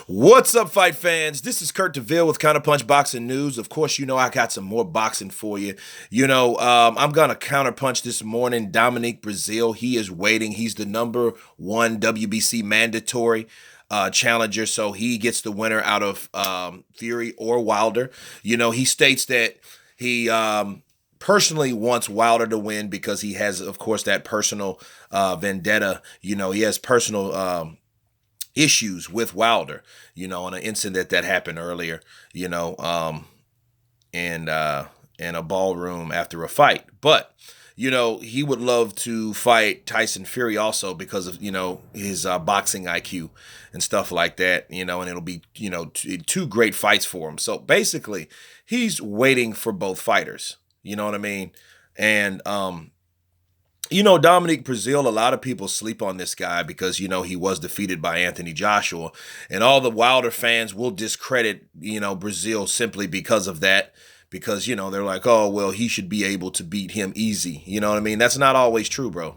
What's up, fight fans? This is Kurt DeVille with Counterpunch Boxing News. Of course, you know I got some more boxing for you. I'm going to counterpunch this morning Dominic Brazil. He is waiting. He's the number one WBC mandatory challenger, so he gets the winner out of Fury or Wilder. He states that he personally wants Wilder to win because he has, of course, that personal vendetta. He has personal issues with Wilder, on an incident that happened earlier, in a ballroom after a fight. But, he would love to fight Tyson Fury also because of, his boxing IQ and stuff like that, and it'll be, two great fights for him. So basically, he's waiting for both fighters, you know what I mean? And, Dominic Brazil, a lot of people sleep on this guy because, he was defeated by Anthony Joshua. And all the Wilder fans will discredit, Brazil simply because of that. Because, they're like, oh, well, he should be able to beat him easy. You know what I mean? That's not always true, bro.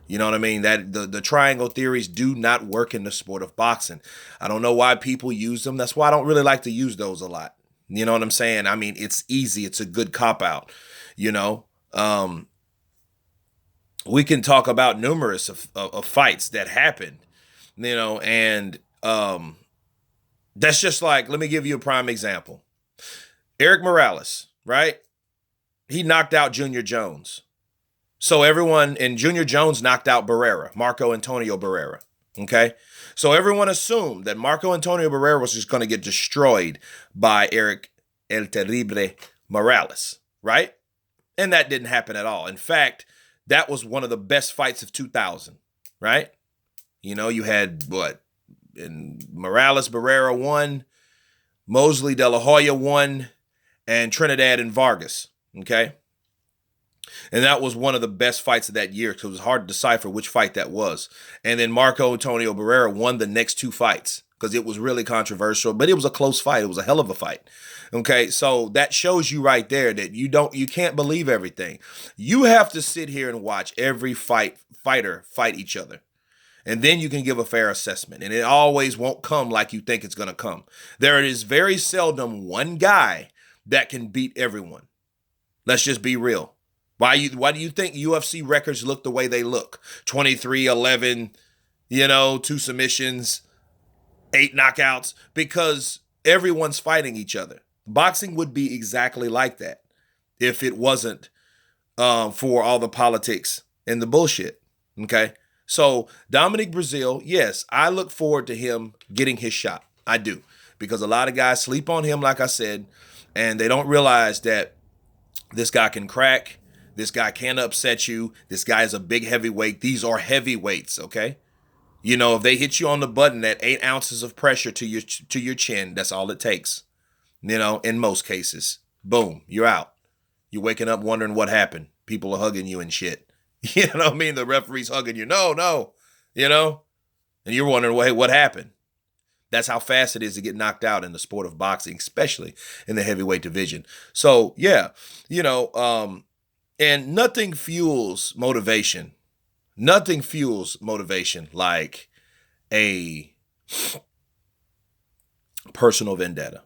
You know what I mean? That the triangle theories do not work in the sport of boxing. I don't know why people use them. That's why I don't really like to use those a lot. You know what I'm saying? I mean, it's easy. It's a good cop-out, we can talk about numerous of fights that happened, and that's just like, let me give you a prime example. Eric Morales, right? He knocked out Junior Jones. So and Junior Jones knocked out Barrera, Marco Antonio Barrera, okay? So everyone assumed that Marco Antonio Barrera was just going to get destroyed by Eric El Terrible Morales, right? And that didn't happen at all. In fact, that was one of the best fights of 2000, right? You had and Morales Barrera won, Mosley De La Hoya won, and Trinidad and Vargas, okay? And that was one of the best fights of that year because it was hard to decipher which fight that was. And then Marco Antonio Barrera won the next two fights because it was really controversial, but it was a close fight. It was a hell of a fight. Okay, so that shows you right there that you can't believe everything. You have to sit here and watch every fighter fight each other. And then you can give a fair assessment. And it always won't come like you think it's going to come. There is very seldom one guy that can beat everyone. Let's just be real. Why do you think UFC records look the way they look? 23-11, 2 submissions, 8 knockouts, because everyone's fighting each other. Boxing would be exactly like that if it wasn't for all the politics and the bullshit, okay? So Dominic Brazil, yes, I look forward to him getting his shot. I do, because a lot of guys sleep on him, like I said, and they don't realize that this guy can crack. This guy can upset you. This guy is a big heavyweight. These are heavyweights, okay? If they hit you on the button at 8 ounces of pressure to your chin, that's all it takes. In most cases. Boom, you're out. You're waking up wondering what happened. People are hugging you and shit. You know what I mean? The referee's hugging you. No. And you're wondering, well, hey, what happened? That's how fast it is to get knocked out in the sport of boxing, especially in the heavyweight division. So, yeah, and nothing fuels motivation. Nothing fuels motivation like a personal vendetta.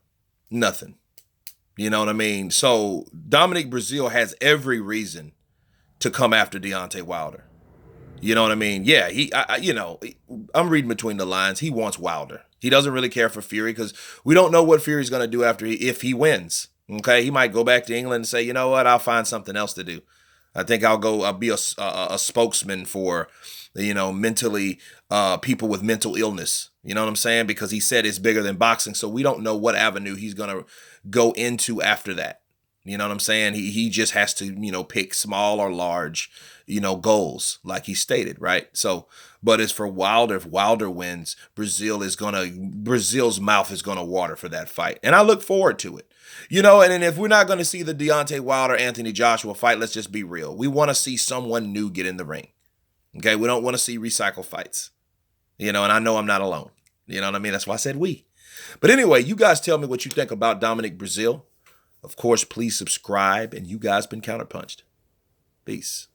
Nothing. You know what I mean? So Dominic Brazil has every reason to come after Deontay Wilder. You know what I mean? Yeah, I'm reading between the lines. He wants Wilder. He doesn't really care for Fury because we don't know what Fury's going to do if he wins. Okay, he might go back to England and say, you know what, I'll find something else to do. I think I'll be a spokesman for, mentally, people with mental illness. You know what I'm saying? Because he said it's bigger than boxing. So we don't know what avenue he's going to go into after that. You know what I'm saying? He just has to, pick small or large, goals like he stated, right? So, but as for Wilder, if Wilder wins, Brazil's mouth is going to water for that fight. And I look forward to it. And if we're not going to see the Deontay Wilder, Anthony Joshua fight, let's just be real. We want to see someone new get in the ring. Okay? We don't want to see recycle fights. And I know I'm not alone. You know what I mean? That's why I said we. But anyway, you guys tell me what you think about Dominic Brazil. Of course, please subscribe. And you guys been counterpunched. Peace.